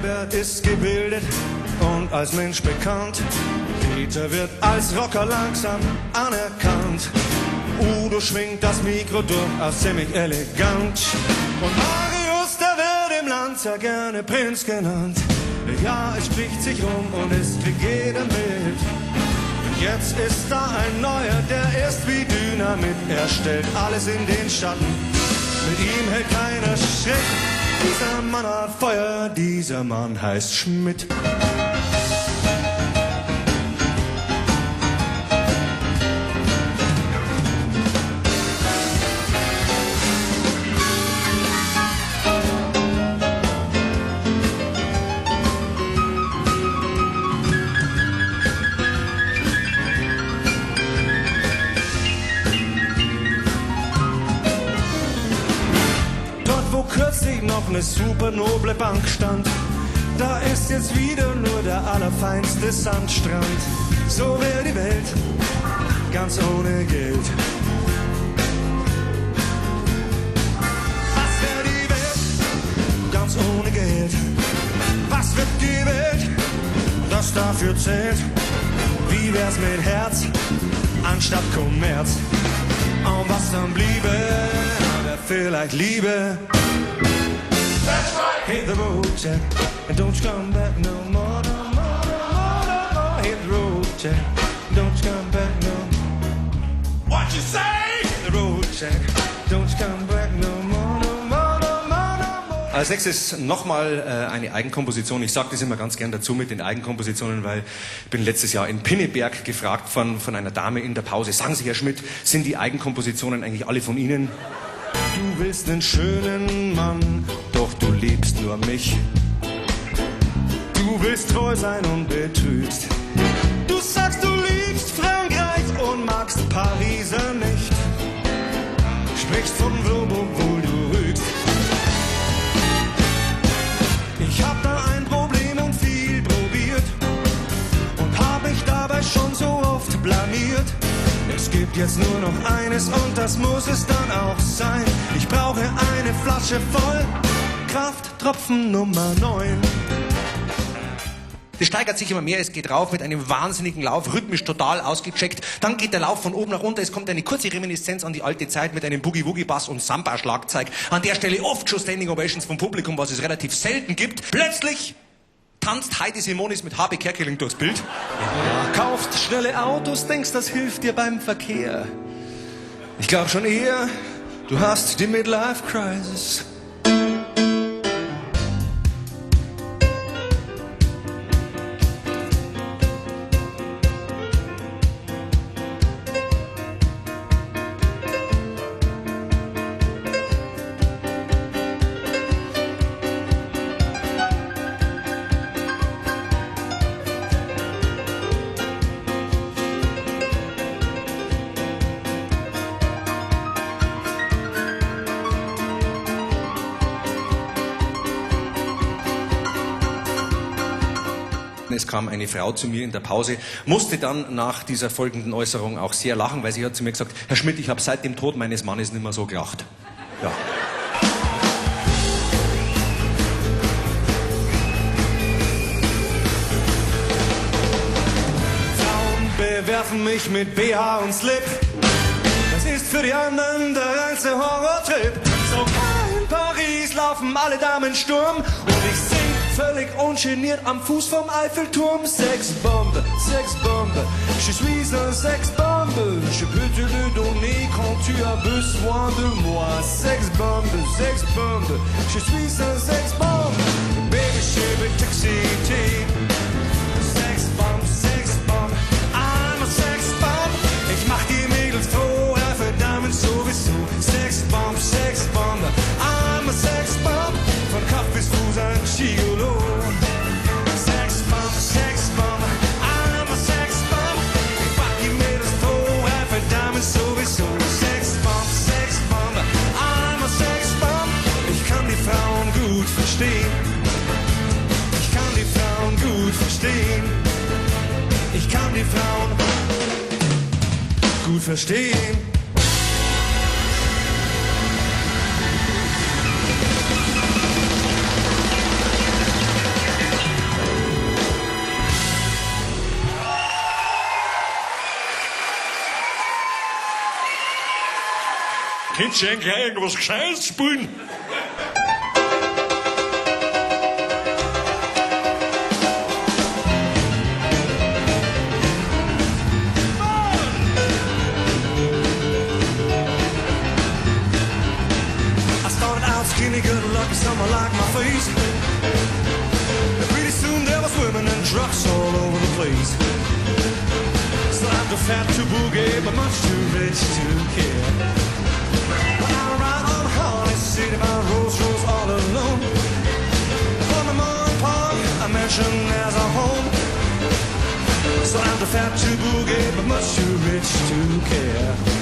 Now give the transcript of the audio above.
Herbert ist gebildet und als Mensch bekannt. Peter wird als Rocker langsam anerkannt. Udo schwingt das Mikro durchaus ziemlich elegant. Und Marius, der wird im Land sehr gerne Prinz genannt. Ja, es spricht sich rum und es kriegt jeder mit. Und jetzt ist da ein neuer, der ist wie Dynamit. Er stellt alles in den Schatten, mit ihm hält keiner Schritt. Dieser Mann hat Feuer, dieser Mann heißt Schmidt. Kürzlich noch eine super noble Bank stand, da ist jetzt wieder nur der allerfeinste Sandstrand. So wäre die Welt, ganz ohne Geld. Was wäre die Welt, ganz ohne Geld? Was wird die Welt, das dafür zählt? Wie wär's mit Herz, anstatt Kommerz? Und was dann bliebe, wäre vielleicht Liebe. That's right. Hit the road, Jack, and don't you come back no more, no more, no more, no more. Hit the road, Jack, and don't you come back no more. What you say? Hit the road, Jack, don't you come back no more, no more, no more, no more. Als nächstes nochmal eine Eigenkomposition. Ich sage das immer ganz gern dazu mit den Eigenkompositionen, weil ich bin letztes Jahr in Pinneberg gefragt von einer Dame in der Pause. Sagen Sie, Herr Schmidt, sind die Eigenkompositionen eigentlich alle von Ihnen? Du willst einen schönen Mann, doch du liebst nur mich. Du willst treu sein und betrügst. Du sagst, du liebst Frankreich und magst Pariser nicht. Sprichst von Globo, obwohl du rügst. Ich hab da ein Problem und viel probiert und hab mich dabei schon so oft blamiert. Es gibt jetzt nur noch eines und das muss es dann auch sein. Ich brauche eine Flasche voll Krafttropfen Nummer 9. Das steigert sich immer mehr, es geht rauf mit einem wahnsinnigen Lauf, rhythmisch total ausgecheckt. Dann geht der Lauf von oben nach unten, es kommt eine kurze Reminiszenz an die alte Zeit mit einem Boogie-Woogie-Bass und Samba-Schlagzeug. An der Stelle oft schon Standing Ovations vom Publikum, was es relativ selten gibt. Plötzlich tanzt Heidi Simonis mit Habe Kerkeling durchs Bild. Ja, kaufst schnelle Autos, denkst, das hilft dir beim Verkehr. Ich glaub schon eher, du hast die Midlife-Crisis. Es kam eine Frau zu mir in der Pause, musste dann nach dieser folgenden Äußerung auch sehr lachen, weil sie hat zu mir gesagt, Herr Schmidt, ich habe seit dem Tod meines Mannes nicht mehr so gelacht. Ja. Frauen bewerfen mich mit BH und Slip. Das ist für die anderen der reinste Horrortrip. Sogar in Paris laufen alle Damen Sturm und ich sing völlig ungeniert am Fuß vom Eiffelturm. Sexbombe, Sexbombe, je suis un Sexbombe. Je peux te le donner quand tu as besoin de moi. Sexbombe, Sexbombe, je suis un Sexbombe. Baby, shiver, taxi, tea. Sexbombe, Sexbombe, I'm a Sexbombe. Ich mach die Mädels froh, für Damen sowieso. Sexbombe, Sexbombe, I'm a Sexbombe. Von Kopf bis Fuß ein Gigolo. Sexbombe, Sexbombe, I'm a Sexbombe. Ich mach die Mädels froh, für Damen sowieso. Sexbombe, Sexbombe, I'm a Sexbombe. Ich kann die Frauen gut verstehen. Ich kann die Frauen gut verstehen. Ich kann die Frauen gut verstehen. Könnt ihr eigentlich irgendwas Gescheites spielen? Skinny, good lucky, someone like my face. And pretty soon there was women and trucks all over the place. So I'm too fat to boogie, but much too rich to care. When I ride on Harley, City by Rolls Royce all alone. For my mom and pa, a mansion as a home. So I'm too fat to boogie, but much too rich to care.